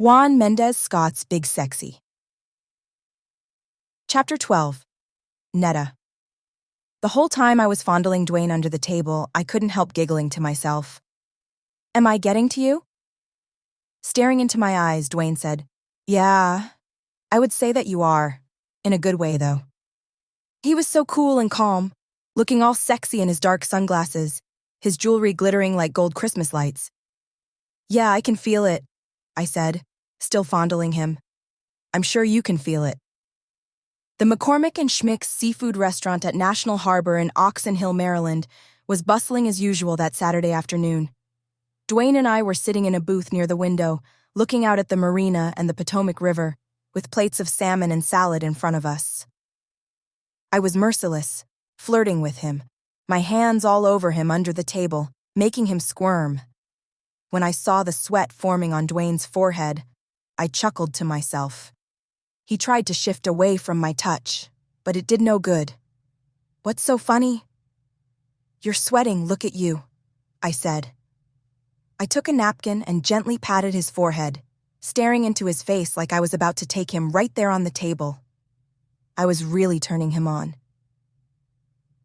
Juan Mendez Scott's Big Sexy. Chapter 12. Netta. The whole time I was fondling Duane under the table, I couldn't help giggling to myself. Am I getting to you? Staring into my eyes, Duane said, Yeah, I would say that you are. In a good way, though. He was so cool and calm, looking all sexy in his dark sunglasses, his jewelry glittering like gold Christmas lights. Yeah, I can feel it, I said, still fondling him. I'm sure you can feel it. The McCormick and Schmick's seafood restaurant at National Harbor in Oxon Hill, Maryland, was bustling as usual that Saturday afternoon. Duane and I were sitting in a booth near the window, looking out at the marina and the Potomac River, with plates of salmon and salad in front of us. I was merciless, flirting with him, my hands all over him under the table, making him squirm. When I saw the sweat forming on Duane's forehead, I chuckled to myself. He tried to shift away from my touch, but it did no good. What's so funny? You're sweating, look at you, I said. I took a napkin and gently patted his forehead, staring into his face like I was about to take him right there on the table. I was really turning him on.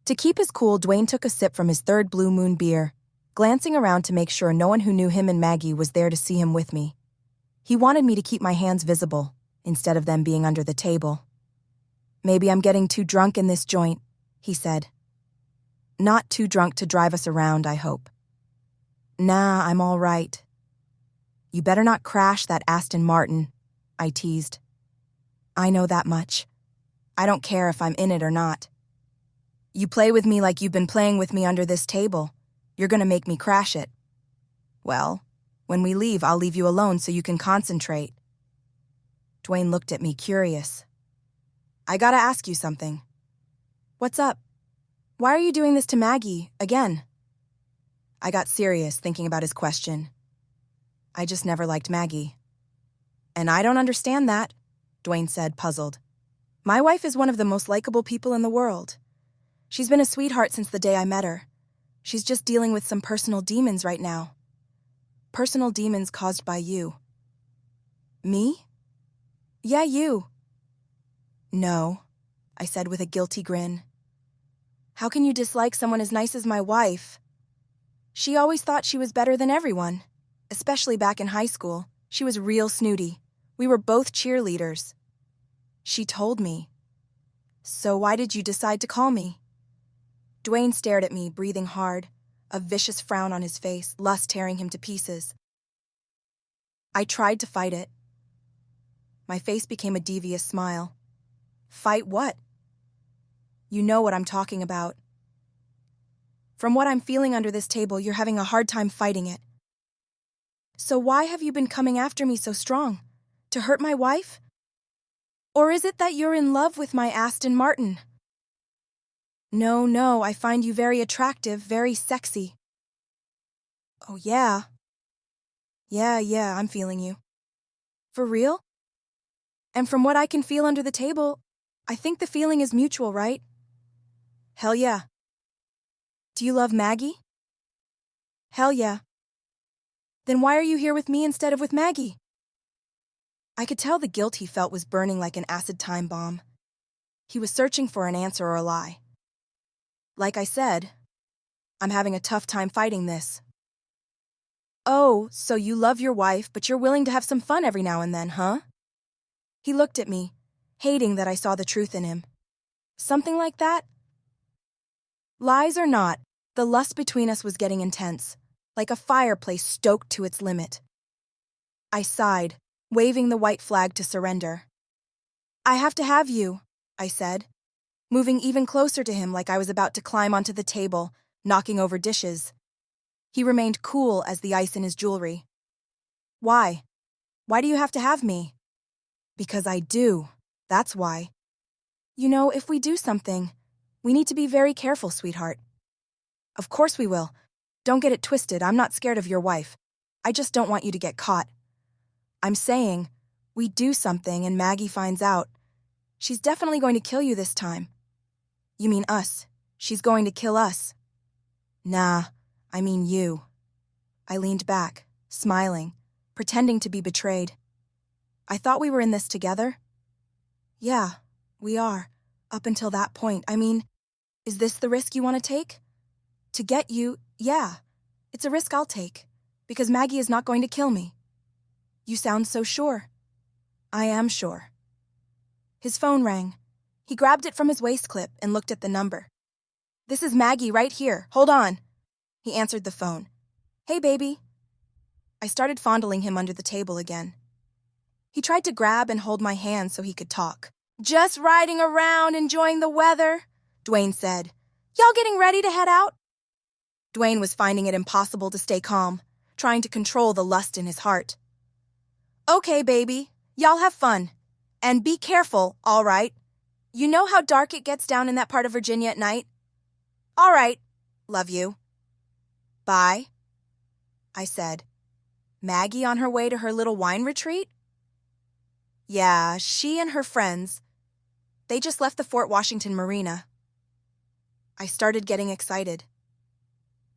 To keep his cool, Duane took a sip from his third Blue Moon beer, glancing around to make sure no one who knew him and Maggie was there to see him with me. He wanted me to keep my hands visible, instead of them being under the table. Maybe I'm getting too drunk in this joint, he said. Not too drunk to drive us around, I hope. Nah, I'm all right. You better not crash that Aston Martin, I teased. I know that much. I don't care if I'm in it or not. You play with me like you've been playing with me under this table. You're gonna make me crash it. Well, when we leave, I'll leave you alone so you can concentrate. Duane looked at me, curious. I gotta ask you something. What's up? Why are you doing this to Maggie, again? I got serious thinking about his question. I just never liked Maggie. And I don't understand that, Duane said, puzzled. My wife is one of the most likable people in the world. She's been a sweetheart since the day I met her. She's just dealing with some personal demons right now. Personal demons caused by you. Me? Yeah, you. No, I said with a guilty grin. How can you dislike someone as nice as my wife? She always thought she was better than everyone, especially back in high school. She was real snooty. We were both cheerleaders. She told me. So why did you decide to call me? Duane stared at me, breathing hard, a vicious frown on his face, lust tearing him to pieces. I tried to fight it. My face became a devious smile. Fight what? You know what I'm talking about. From what I'm feeling under this table, you're having a hard time fighting it. So why have you been coming after me so strong? To hurt my wife? Or is it that you're in love with my Aston Martin? No, I find you very attractive, very sexy. Oh, yeah. Yeah, I'm feeling you. For real? And from what I can feel under the table, I think the feeling is mutual, right? Hell yeah. Do you love Maggie? Hell yeah. Then why are you here with me instead of with Maggie? I could tell the guilt he felt was burning like an acid time bomb. He was searching for an answer or a lie. Like I said, I'm having a tough time fighting this. Oh, so you love your wife, but you're willing to have some fun every now and then, huh? He looked at me, hating that I saw the truth in him. Something like that? Lies or not, the lust between us was getting intense, like a fireplace stoked to its limit. I sighed, waving the white flag to surrender. I have to have you, I said, moving even closer to him like I was about to climb onto the table, knocking over dishes. He remained cool as the ice in his jewelry. Why? Why do you have to have me? Because I do, that's why. You know, if we do something, we need to be very careful, sweetheart. Of course we will. Don't get it twisted, I'm not scared of your wife. I just don't want you to get caught. I'm saying, we do something and Maggie finds out. She's definitely going to kill you this time. You mean us. She's going to kill us. Nah, I mean you. I leaned back, smiling, pretending to be betrayed. I thought we were in this together. Yeah, we are. Up until that point. I mean, is this the risk you want to take? To get you, yeah. It's a risk I'll take. Because Maggie is not going to kill me. You sound so sure. I am sure. His phone rang. He grabbed it from his waist clip and looked at the number. This is Maggie right here. Hold on. He answered the phone. Hey, baby. I started fondling him under the table again. He tried to grab and hold my hand so he could talk. Just riding around, enjoying the weather, Duane said. Y'all getting ready to head out? Duane was finding it impossible to stay calm, trying to control the lust in his heart. Okay, baby. Y'all have fun. And be careful, all right? You know how dark it gets down in that part of Virginia at night? All right. Love you. Bye, I said. Maggie on her way to her little wine retreat? Yeah, she and her friends. They just left the Fort Washington Marina. I started getting excited.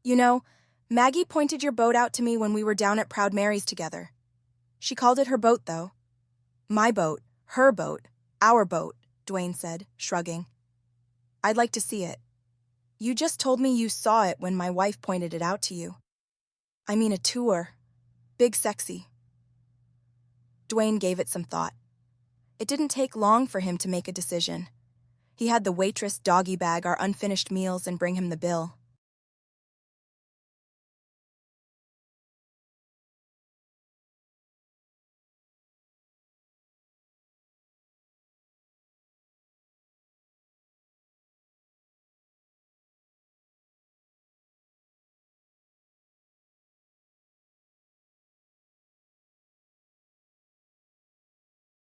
You know, Maggie pointed your boat out to me when we were down at Proud Mary's together. She called it her boat, though. My boat, her boat, our boat, Duane said, shrugging. I'd like to see it. You just told me you saw it when my wife pointed it out to you. I mean a tour. Big sexy. Duane gave it some thought. It didn't take long for him to make a decision. He had the waitress doggy bag our unfinished meals and bring him the bill.